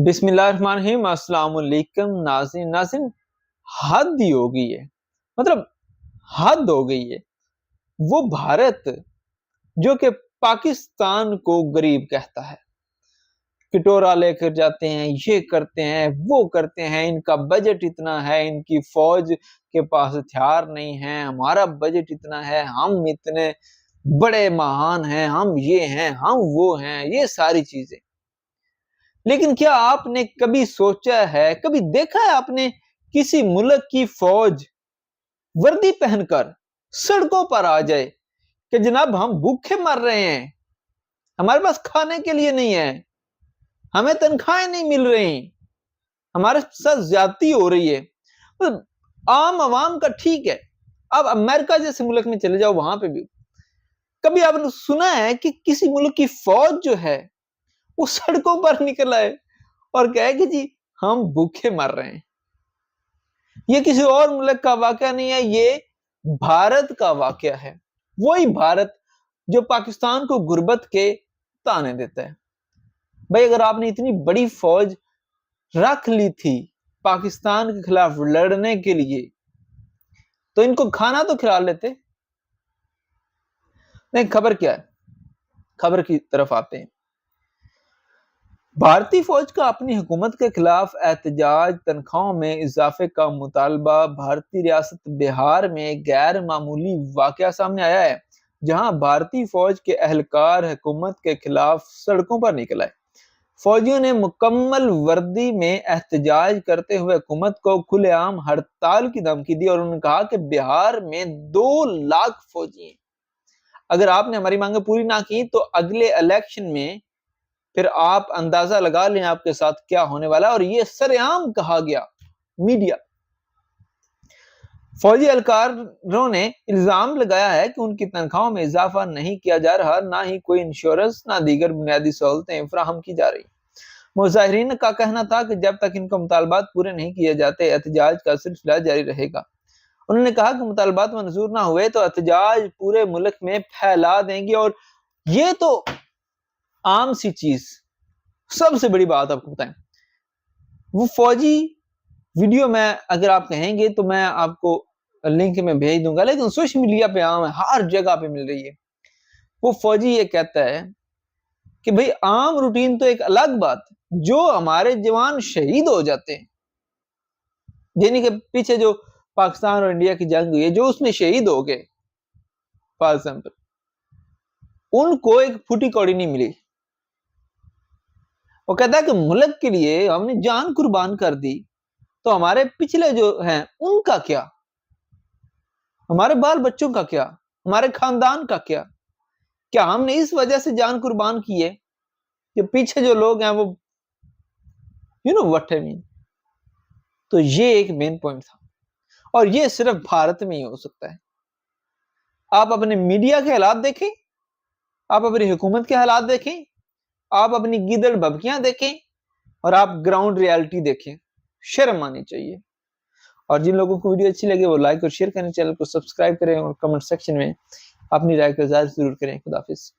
بسم اللہ الرحمن الرحیم۔ السلام علیکم ناظرین حد ہی ہو گئی ہے، مطلب حد ہو گئی ہے۔ وہ بھارت جو کہ پاکستان کو غریب کہتا ہے، کٹورا لے کر جاتے ہیں، یہ کرتے ہیں وہ کرتے ہیں، ان کا بجٹ اتنا ہے، ان کی فوج کے پاس ہتھیار نہیں ہے، ہمارا بجٹ اتنا ہے، ہم اتنے بڑے مہان ہیں، ہم یہ ہیں، ہم وہ ہیں، یہ ساری چیزیں۔ لیکن کیا آپ نے کبھی سوچا ہے، کبھی دیکھا ہے آپ نے کسی ملک کی فوج وردی پہن کر سڑکوں پر آ جائے کہ جناب ہم بھوکے مر رہے ہیں، ہمارے پاس کھانے کے لیے نہیں ہے، ہمیں تنخواہیں نہیں مل رہی، ہمارے ساتھ زیادتی ہو رہی ہے؟ عام عوام کا ٹھیک ہے، اب امریکہ جیسے ملک میں چلے جاؤ، وہاں پہ بھی کبھی آپ نے سنا ہے کہ کسی ملک کی فوج جو ہے وہ سڑکوں پر نکل آئے اور کہے کہ جی ہم بھوکے مر رہے ہیں؟ یہ کسی اور ملک کا واقعہ نہیں ہے، یہ بھارت کا واقعہ ہے۔ وہی بھارت جو پاکستان کو غربت کے تانے دیتا ہے۔ بھائی اگر آپ نے اتنی بڑی فوج رکھ لی تھی پاکستان کے خلاف لڑنے کے لیے تو ان کو کھانا تو کھلا لیتے۔ نہیں، خبر کیا ہے؟ خبر کی طرف آتے ہیں۔ بھارتی فوج کا اپنی حکومت کے خلاف احتجاج، تنخواہوں میں اضافے کا مطالبہ۔ بھارتی ریاست بہار میں غیر معمولی واقعہ سامنے آیا ہے، جہاں بھارتی فوج کے اہلکار حکومت کے خلاف سڑکوں پر نکل آئے۔ فوجیوں نے مکمل وردی میں احتجاج کرتے ہوئے حکومت کو کھلے عام ہڑتال کی دھمکی دی، اور انہوں نے کہا کہ بہار میں 2 لاکھ فوجی ہیں، اگر آپ نے ہماری مانگیں پوری نہ کی تو اگلے الیکشن میں پھر آپ اندازہ لگا لیں آپ کے ساتھ کیا ہونے والا ہے۔ اور یہ سر عام کہا گیا میڈیا۔ فوجی اہلکاروں نے الزام لگایا ہے کہ ان کی تنخواہوں میں اضافہ نہیں کیا جا رہا، نہ ہی کوئی انشورنس، نہ دیگر بنیادی سہولتیں فراہم کی جا رہی۔ مظاہرین کا کہنا تھا کہ جب تک ان کے مطالبات پورے نہیں کیے جاتے احتجاج کا سلسلہ جاری رہے گا۔ انہوں نے کہا کہ مطالبات منظور نہ ہوئے تو احتجاج پورے ملک میں پھیلا دیں گے۔ اور یہ تو عام سی چیز، سب سے بڑی بات آپ کو بتائیں، وہ فوجی ویڈیو میں اگر آپ کہیں گے تو میں آپ کو لنک میں بھیج دوں گا، لیکن سوشل میڈیا پہ عام ہے، ہر جگہ پہ مل رہی ہے۔ وہ فوجی یہ کہتا ہے کہ بھئی عام روٹین تو ایک الگ بات، جو ہمارے جوان شہید ہو جاتے ہیں، یعنی کہ پیچھے جو پاکستان اور انڈیا کی جنگ ہوئی ہے، جو اس میں شہید ہو گئے فار ایگزامپل، ان کو ایک پھوٹی کوڑی نہیں ملی۔ وہ کہتا ہے کہ ملک کے لیے ہم نے جان قربان کر دی، تو ہمارے پچھلے جو ہیں ان کا کیا؟ ہمارے بال بچوں کا کیا؟ ہمارے خاندان کا کیا؟ کیا ہم نے اس وجہ سے جان قربان کی ہے کہ پیچھے جو لوگ ہیں وہ what I mean؟ تو یہ ایک مین پوائنٹ تھا، اور یہ صرف بھارت میں ہی ہو سکتا ہے۔ آپ اپنے میڈیا کے حالات دیکھیں، آپ اپنی حکومت کے حالات دیکھیں، آپ اپنی گیدڑ بھبکیاں دیکھیں، اور آپ گراؤنڈ ریالٹی دیکھیں۔ شرم آنی چاہیے۔ اور جن لوگوں کو ویڈیو اچھی لگے وہ لائک اور شیئر کریں، چینل کو سبسکرائب کریں، اور کمنٹ سیکشن میں اپنی رائے کا اظہار ضرور کریں۔ خدا حافظ۔